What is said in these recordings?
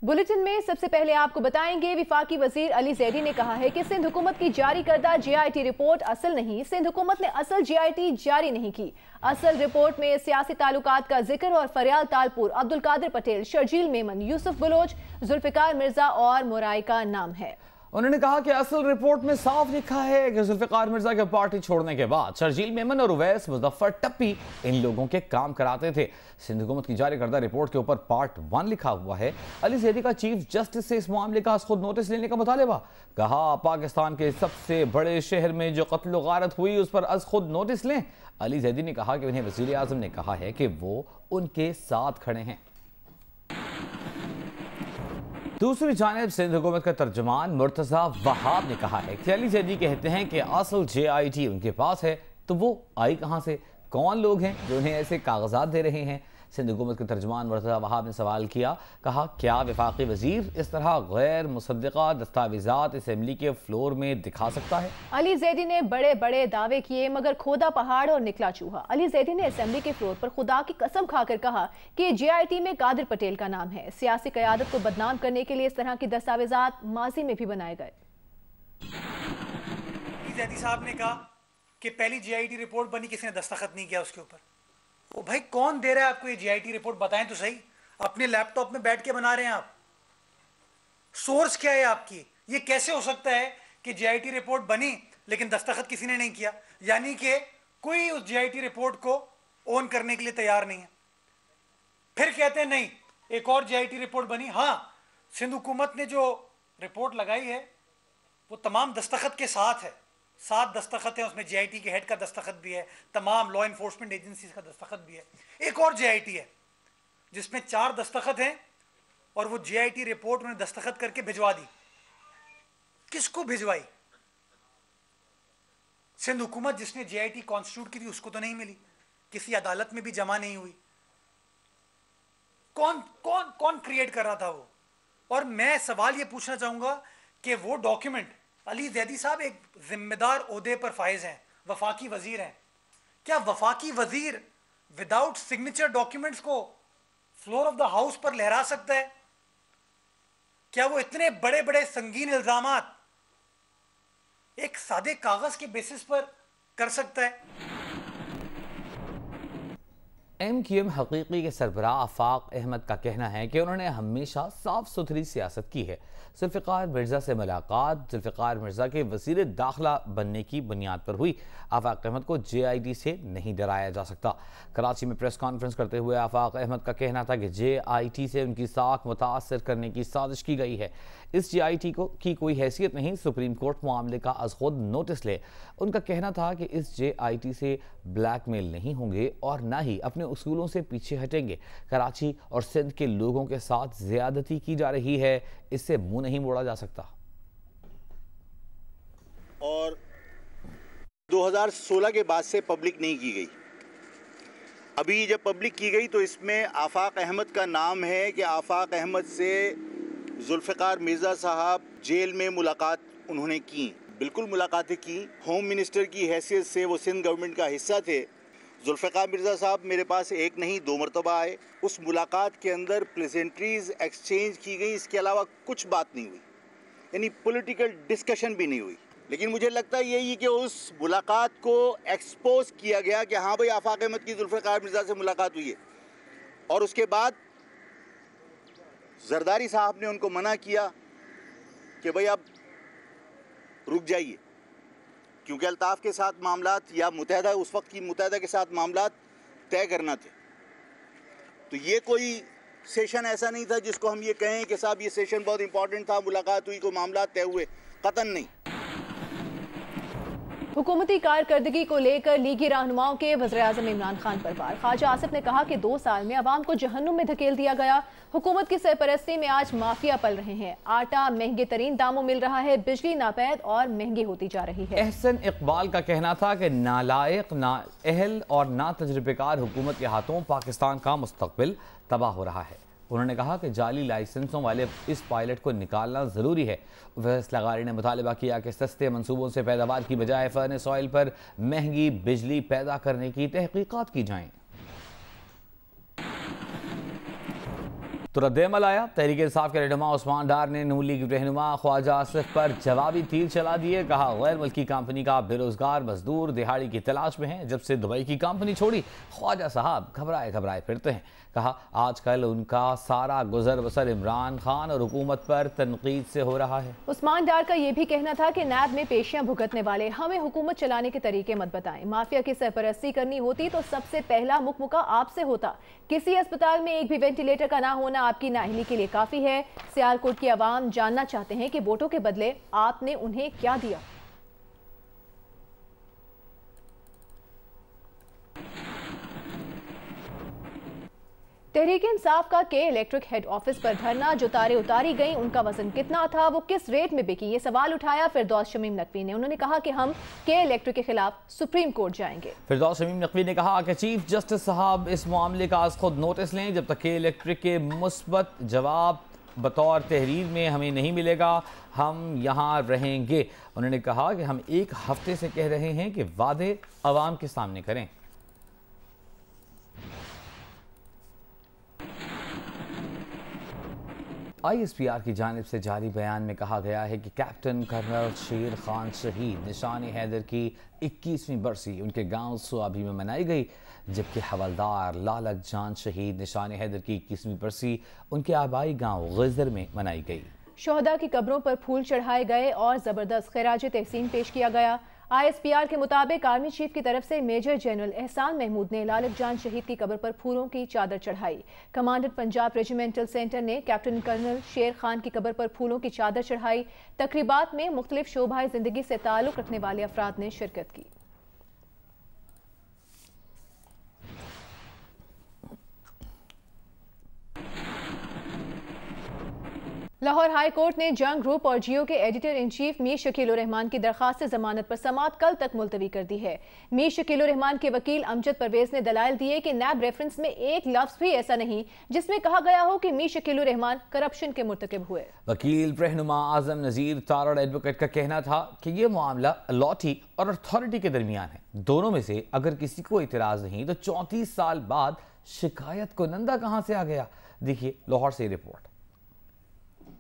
Bulletin में सबसे पहले आपको बताएंगे, विफाकी वजीर अली जैदी ने कहा है कि सिंध हुकूमत की जारी करदा JIT रिपोर्ट असल नहीं। सिंध हुकूमत ने असल JIT जारी नहीं की। असल रिपोर्ट में सियासी ताल्लुकात का जिक्र और फरियाल तालपुर, अब्दुल कादिर पटेल, शर्जील मेमन, यूसुफ बलोच, जुल्फिकार मिर्जा और मुराई का नाम है। उन्होंने कहा कि असल रिपोर्ट में साफ लिखा है कि जुल्फिकार मिर्जा के पार्टी छोड़ने के बाद शर्जील मेमन और उवैस मुजफ्फर टप्पी इन लोगों के काम कराते थे। सिंध हुकूमत की जारी करदा रिपोर्ट के ऊपर पार्ट 1 लिखा हुआ है। अली जैदी का चीफ जस्टिस से इस मामले का खुद नोटिस लेने का मुतालबा। कहा, पाकिस्तान के सबसे बड़े शहर में जो कत्ल गारत हुई उस पर खुद नोटिस लें। अली जैदी ने कहा कि उन्हें वज़ीर आज़म ने कहा है कि वो उनके साथ खड़े हैं। दूसरी जानिब सिंध हुकूमत का तर्जुमान मुर्तज़ा वहाब ने कहा है कि अली जैदी कहते हैं कि असल JIT उनके पास है, तो वो आई कहां से? कौन लोग हैं जो उन्हें ऐसे कागजात दे रहे हैं? सिंध हुकूमत के तर्जुमान मुर्तज़ा वहाब ने सवाल किया। कहा, क्या वफाकी वजीर इस तरह गैर मुसद्दिक़ा दस्तावेज़ात असम्बली के फ्लोर में दिखा सकता है? अली जैदी ने बड़े बड़े दावे किए मगर खोदा पहाड़ और निकला चूहा। अली जैदी ने असम्बली के फ्लोर पर खुदा की कसम खाकर कहा कि JIT में कादिर पटेल का नाम है। सियासी क़यादत को बदनाम करने के लिए इस तरह की दस्तावेज़ात माजी में भी बनाए गए। अली जैदी साहब ने कहा कि पहली JIT रिपोर्ट बनी, किसी ने दस्तखत नहीं किया उसके ऊपर। ओ भाई, कौन दे रहा है आपको ये JIT रिपोर्ट? बताएं तो सही। अपने लैपटॉप में बैठ के बना रहे हैं आप? सोर्स क्या है आपकी? ये कैसे हो सकता है कि JIT रिपोर्ट बनी लेकिन दस्तखत किसी ने नहीं किया? यानी कि कोई उस JIT रिपोर्ट को ओन करने के लिए तैयार नहीं है। फिर कहते हैं नहीं, एक और JIT रिपोर्ट बनी। हाँ, सिंध हुकूमत ने जो रिपोर्ट लगाई है वो तमाम दस्तखत के साथ है। 7 दस्तखत है उसमें। JIT के हेड का दस्तखत भी है, तमाम लॉ इन्फोर्समेंट एजेंसीज का दस्तखत भी है। एक और JIT है जिसमें 4 दस्तखत हैं और वो JIT रिपोर्ट उन्हें दस्तखत करके भिजवा दी। किसको भिजवाई? सिंध हुकूमत जिसने JIT कॉन्स्टिट्यूट की थी उसको तो नहीं मिली, किसी अदालत में भी जमा नहीं हुई। कौन कौन कौन क्रिएट कर रहा था वो? और मैं सवाल ये पूछना चाहूंगा कि वो डॉक्यूमेंट, अली जैदी साहब एक जिम्मेदार ओहदे पर फाइज हैं, वफाकी वजीर हैं। क्या वफाकी वजीर विदाउट सिग्नेचर डॉक्यूमेंट्स को फ्लोर ऑफ द हाउस पर लहरा सकता है? क्या वो इतने बड़े बड़े संगीन इल्जामात एक सादे कागज के बेसिस पर कर सकता है? MQM हकीकी के सरबराह आफाक अहमद का कहना है कि उन्होंने हमेशा साफ सुथरी सियासत की है। जुल्फिकार मिर्जा से मुलाकात जुल्फिकार मिर्जा के वज़ीर दाखिला बनने की बुनियाद पर हुई। आफाक अहमद को JIT से नहीं डराया जा सकता। कराची में प्रेस कॉन्फ्रेंस करते हुए आफाक अहमद का कहना था कि JIT से उनकी साख मुतासर करने की साजिश की गई है। इस JIT की कोई हैसियत नहीं। सुप्रीम कोर्ट मामले का अज खुद नोटिस ले। उनका कहना था कि इस JIT से ब्लैकमेल नहीं होंगे और ना ही अपने उसूलों से पीछे हटेंगे। कराची और सिंध के लोगों के साथ ज्यादती की जा रही है, इससे मुंह नहीं मोड़ा जा सकता। और 2016 के बाद से पब्लिक नहीं की गई। अभी जब पब्लिक की गई तो इसमें आफाक अहमद का नाम है कि आफाक अहमद से जुल्फिकार मिर्ज़ा साहब जेल में मुलाकात उन्होंने की। बिल्कुल मुलाकातें की। होम मिनिस्टर की हैसियत से वो सिंध गवर्नमेंट का हिस्सा थे। जुल्फिकार मिर्ज़ा साहब मेरे पास एक नहीं 2 मरतबा आए। उस मुलाकात के अंदर प्लेजेंट्रीज एक्सचेंज की गई, इसके अलावा कुछ बात नहीं हुई, यानी पॉलिटिकल डिस्कशन भी नहीं हुई। लेकिन मुझे लगता है यही कि उस मुलाकात को एक्सपोज किया गया कि हाँ भाई आफाक अहमद की जुल्फिकार मिर्ज़ा से मुलाकात हुई है। और उसके बाद जरदारी साहब ने उनको मना किया कि भाई आप रुक जाइए, क्योंकि अल्ताफ़ के साथ मामलात या मुत्तहदा, उस वक्त की मुत्तहदा के साथ मामलात तय करना थे। तो ये कोई सेशन ऐसा नहीं था जिसको हम ये कहें कि साहब ये सेशन बहुत इंपॉर्टेंट था, मुलाकात हुई, को मामलात तय हुए, कतन नहीं। हुकूमती कारकर्दगी को लेकर लीगी रहनुमाओं के वज़ीर-ए-आज़म इमरान खान पर वार। ख्वाजा आसिफ ने कहा कि 2 साल में अवाम को जहन्नुम में धकेल दिया गया। हुकूमत की सरपरस्ती में आज माफिया पल रहे हैं। आटा महंगे तरीन दामों मिल रहा है, बिजली नापैद और महंगी होती जा रही है। एहसन इकबाल का कहना था कि नालायक, नाअहल और ना तजर्बेकार हुकूमत के हाथों पाकिस्तान का मुस्तकबिल तबाह हो रहा है। उन्होंने कहा कि जाली लाइसेंसों वाले इस पायलट को निकालना ज़रूरी है। वैस लगारी ने मुतालबा किया कि सस्ते मनसूबों से पैदावार की बजाय फर्नेस ऑयल पर महंगी बिजली पैदा करने की तहकीकात की जाएँ। तो रद्द-ए-अमल आया। तहरीक इंसाफ के रहनुमा उस्मान डार ने नून लीग रहनुमा ख्वाजा आसिफ पर जवाबी तीर चला दिए। कहा, गैर मुल्की कंपनी का बेरोजगार मजदूर दिहाड़ी की तलाश में है। जब से दुबई की कंपनी छोड़ी ख्वाजा साहब घबराए घबराए फिरते हैं। कहा, आजकल उनका सारा गुजर बसर इमरान खान और हुकूमत पर तनकीद से हो रहा है। उस्मान डार का यह भी कहना था कि नैब में पेशियां भुगतने वाले हमें हुकूमत चलाने के तरीके मत बताएं। माफिया की सरपरस्ती करनी होती तो सबसे पहला मुकमुका आपसे होता। किसी अस्पताल में एक भी वेंटिलेटर का ना होना आपकी नाअहली के लिए काफी है। सियालकोट की आवाम जानना चाहते हैं कि वोटों के बदले आपने उन्हें क्या दिया। तहरीक इंसाफ का के इलेक्ट्रिक हेड ऑफिस पर धरना, जो तारें उतारी गईं उनका वजन कितना था, वो किस रेट में बिकी, ये सवाल उठाया फिरदौस शमीम नकवी ने। उन्होंने कहा कि हम के इलेक्ट्रिक के खिलाफ सुप्रीम कोर्ट जाएंगे। फिरदौस शमीम नकवी ने कहा कि चीफ जस्टिस साहब इस मामले का आज खुद नोटिस लें। जब तक के इलेक्ट्रिक के मुस्बत जवाब बतौर तहरीर में हमें नहीं मिलेगा, हम यहाँ रहेंगे। उन्होंने कहा कि हम एक हफ्ते से कह रहे हैं कि वादे अवाम के सामने करें। ISPR की जानिब से जारी बयान में कहा गया है कि कैप्टन कर्नल शेर खान शहीद निशान हैदर की 21वीं बरसी उनके गांव सुआबी में मनाई गई, जबकि हवलदार लालक जान शहीद निशान हैदर की 21वीं बरसी उनके आबाई गांव गजर में मनाई गई। शोहदा की कब्रों पर फूल चढ़ाए गए और जबरदस्त खिराज तहसीन पेश किया गया। ISPR के मुताबिक आर्मी चीफ की तरफ से मेजर जनरल एहसान महमूद ने लालक जान शहीद की कब्र पर फूलों की चादर चढ़ाई। कमांडर पंजाब रेजिमेंटल सेंटर ने कैप्टन कर्नल शेर खान की कब्र पर फूलों की चादर चढ़ाई। तकरीबात में मुख्तलिफ शोबाए जिंदगी से ताल्लुक रखने वाले अफराद ने शिरकत की। लाहौर हाई कोर्ट ने जंग ग्रुप और जियो के editor in chief Mir Shakeel उर रहमान की दरखास्त जमानत पर समाअत कल तक मुलतवी कर दी है। मीर शकील उर रहमान के वकील अमजद परवेज ने दलाइल दिए कि नैब रेफरेंस में एक लफ्ज भी ऐसा नहीं जिसमें कहा गया हो कि मीर शकील उर रहमान करप्शन के मुर्तकिब हुए। वकील रहनुमा आजम नजीर तारड़ एडवोकेट का कहना था कि यह मामला अथॉरिटी और अथॉरिटी के दरमियान है। दोनों में से अगर किसी को इतराज नहीं तो 34 साल बाद शिकायत कुनंदा कहां से आ गया। देखिए लाहौर से रिपोर्ट।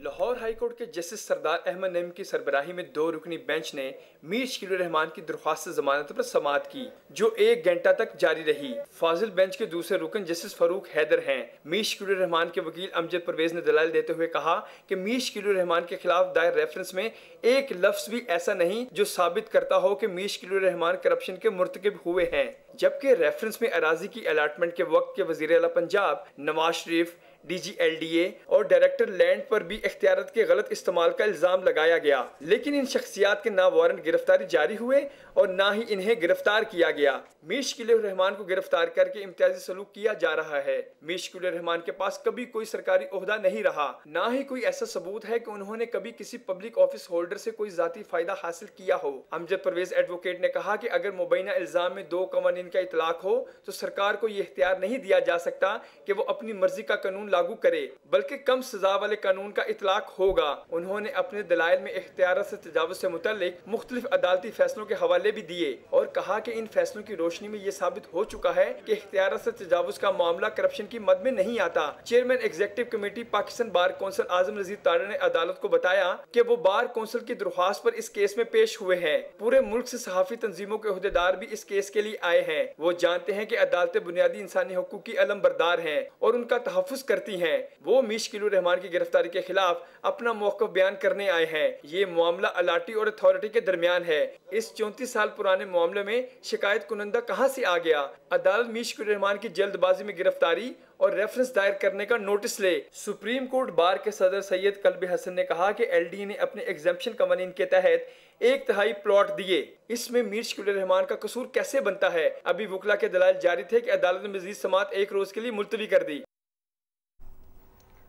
लाहौर हाईकोर्ट के जस्टिस सरदार अहमद नईम की सरबराही में 2 रुकनी बेंच ने मीर शकील उर रहमान की दरख्वास्त जमानत पर समाअत की, जो 1 घंटा तक जारी रही। फाजिल बेंच के दूसरे रुकन जस्टिस फारूक हैदर हैं। मीर शकील उर रहमान के वकील अमजद परवेज ने दलाल देते हुए कहा कि मीर शकील उर रहमान के खिलाफ दायर रेफरेंस में एक लफ्ज भी ऐसा नहीं जो साबित करता हो कि मीर शकील उर रहमान करप्शन के मुर्तकिब हुए हैं, जबकि रेफरेंस में अराजी की अलाटमेंट के वक्त के वजीर आला पंजाब नवाज शरीफ, DG LDA और डायरेक्टर लैंड पर भी इख्तियारत के गलत इस्तेमाल का इल्जाम लगाया गया, लेकिन इन शख्सियात के ना वारंट गिरफ्तारी जारी हुए और ना ही इन्हें गिरफ्तार किया गया। मीर शकील उर रहमान को गिरफ्तार करके इम्तियाजी सलूक किया जा रहा है। मीर शकील उर रहमान के पास कभी कोई सरकारी ओहदा नहीं रहा, ना ही कोई ऐसा सबूत है कि उन्होंने कभी किसी पब्लिक ऑफिस होल्डर से कोई जाती फायदा हासिल किया हो। अमजद परवेज एडवोकेट ने कहा कि अगर मुबैना इल्जाम में 2 कवानीन का इतलाक हो तो सरकार को यह इख्तियार नहीं दिया जा सकता कि वो अपनी मर्जी का कानून लागू करे, बल्कि कम सजा वाले कानून का इतलाक होगा। उन्होंने अपने दलाइल में इख्तियार से तजावुज से मुतल्लिक मुख्तलिफ अदालती फैसलों के हवाले भी दिए और कहा कि इन फैसलों की रोशनी में यह साबित हो चुका है कि इख्तियार से तजावुज का मामला करप्शन की मद में नहीं आता। Chairman executive committee Pakistan bar council Azam Nazir Tarar ने अदालत को बताया कि वो बार कौंसिल की दरख्वास्त पर इस केस में पेश हुए हैं। पूरे मुल्क से सहाफी तंजीमों के ओहदेदार भी इस केस के लिए आए हैं। वो जानते हैं कि अदालतें बुनियादी इंसानी हकूक की अलमबरदार हैं और उनका तहफ़्फ़ुज़ करती हैं। वो मीर शकील उर रहमान की गिरफ्तारी के खिलाफ अपना मौक़िफ़ बयान करने आए हैं। ये मामला अलाटी और अथॉरिटी के दरमियान है। इस 34 साल पुराने मामले में शिकायत कुनंदा कहां से आ गया। अदालत मीर शकील उर रहमान की जल्दबाजी में गिरफ्तारी और रेफरेंस दायर करने का नोटिस ले। सुप्रीम कोर्ट बार के सदर सैयद कल्बी हसन ने कहा कि LD ने अपने एग्जम्पशन कवानीन के तहत 1/3 प्लॉट दिए। इसमें मीर शकील उर रहमान का कसूर कैसे बनता है। अभी वकला के दलाइल जारी थे कि अदालत ने मजीद समाअत 1 रोज के लिए मुलतवी कर दी।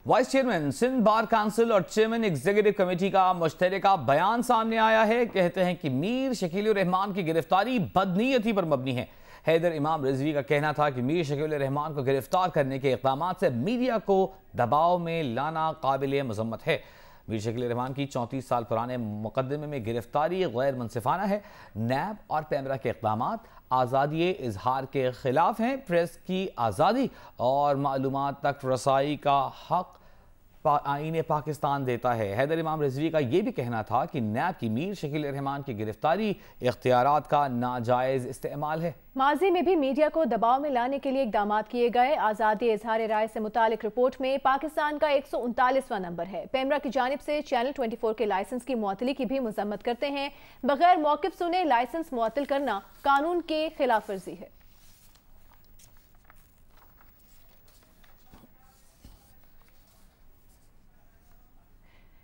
Vice chairman Sindh bar council और चेयरमैन एग्जीक्यूटिव कमेटी का मुश्तरका बयान सामने आया है। कहते हैं कि मीर शकील उर रहमान की गिरफ्तारी बदनीयती पर मबनी है। हैदर इमाम रिजवी का कहना था कि मीर शकील उर रहमान को गिरफ्तार करने के इक़दामात से मीडिया को दबाव में लाना काबिल मज़म्मत है। मीर शकील रहमान की 34 साल पुराने मुकदमे में गिरफ्तारी गैर मुनसिफाना है। नैब और पैमरा के इक़दाम आज़ादी इजहार के खिलाफ हैं। प्रेस की आज़ादी और मालूमात तक रसाई का हक आईन पाकिस्तान देता है। हैदर इमाम रिजवी का यह भी कहना था कि नैब की मीर शकील रहमान की गिरफ्तारी इख्तियारात का नाजायज इस्तेमाल है। माजी में भी मीडिया को दबाव में लाने के लिए इकदाम किए गए। आज़ादी इजहार राय से मुतालिक रिपोर्ट में पाकिस्तान का 139वां नंबर है। पैमरा की जानिब से चैनल 24 के लाइसेंस की मुअत्तली की भी मजम्मत करते हैं। बगैर मौक़िफ़ सुने लाइसेंस मुअत्तल करना कानून के खिलाफ वर्जी है।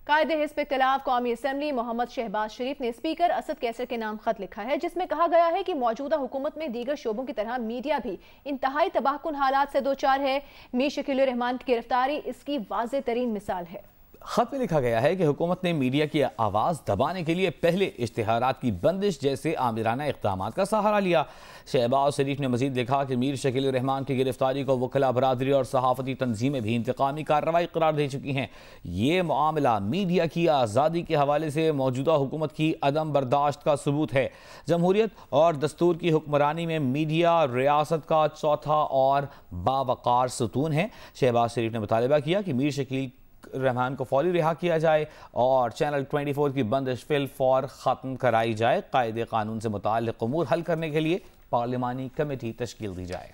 कायदे हिज़्ब इख्तिलाफ कौमी असम्बली मोहम्मद शहबाज शरीफ ने स्पीकर असद कैसर के नाम खत लिखा है, जिसमें कहा गया है कि मौजूदा हुकूमत में दीगर शोबों की तरह मीडिया भी इंतहाई तबाहकुन हालात से दो चार है। मीर शकील रहमान की गिरफ्तारी इसकी वाज़ेह तरीन मिसाल है। खत में लिखा गया है कि हुकूमत ने मीडिया की आवाज़ दबाने के लिए पहले इश्तिहारात की बंदिश जैसे आमिराना इक़दाम का सहारा लिया। शहबाज शरीफ ने मजीद लिखा कि मीर शकील रहमान की गिरफ्तारी को वकला बरादरी और सहाफ़ती तंजीमें भी इंतकामी कार्रवाई करार दे चुकी हैं। ये मामला मीडिया की आज़ादी के हवाले से मौजूदा हुकूमत की अदम बर्दाश्त का सबूत है। जमहूरियत और दस्तूर की हुक्मरानी में मीडिया रियासत का चौथा और बावकार सुतून है। शहबाज शरीफ ने मुतालबा किया कि मीर शकील रहमान को फौरी रिहा किया जाए और चैनल 24 की बंदिश फिल फौर ख़त्म कराई जाए। कायदे कानून से मुताल्लिक़ उमूर हल करने के लिए पार्लिमानी कमेटी तश्कील दी जाए।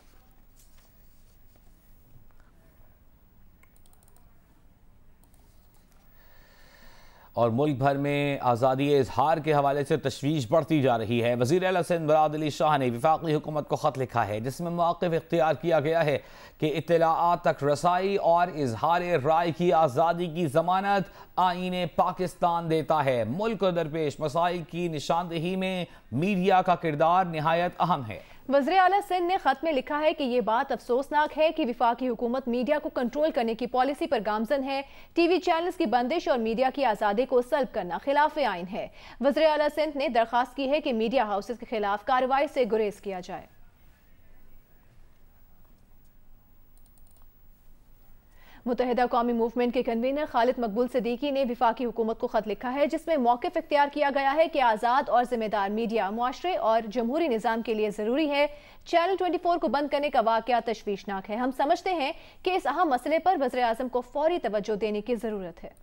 और मुल्क भर में आज़ादी इजहार के हवाले से तशवीश बढ़ती जा रही है। वज़ीर आला सिंध मुराद अली शाह ने वफाकी हुकूमत को ख़त लिखा है, जिसमें मौक़िफ़ इख्तियार किया गया है कि इत्तलाआत तक रसाई और इजहार राय की आज़ादी की ज़मानत आईन पाकिस्तान देता है। मुल्क को दरपेश मसाइल की निशानदेही में मीडिया का किरदार निहायत अहम है। वज़ीर आला सिंध ने खत में लिखा है कि ये बात अफसोसनाक है कि वफाकी हुकूमत मीडिया को कंट्रोल करने की पॉलिसी पर गामजन है। टीवी चैनल्स की बंदिश और मीडिया की आज़ादी को सल्ब करना खिलाफ आईन है। वज़ीर आला सिंध ने दरख्वास्त की है कि मीडिया हाउसेस के खिलाफ कार्रवाई से गुरेज किया जाए। मुत्तहिदा कौमी मूवमेंट के कन्वीनर खालिद मकबूल सिद्दीकी ने वफाकी हुकूमत को खत लिखा है, जिसमें मौक़िफ़ इख्तियार किया गया है कि आज़ाद और जिम्मेदार मीडिया मुआशरे और जमहूरी निज़ाम के लिए ज़रूरी है। चैनल 24 को बंद करने का वाक़या तशवीशनाक है। हम समझते हैं कि इस अहम मसले पर वज़ीर आज़म को फौरी तवज्जो देने की ज़रूरत है।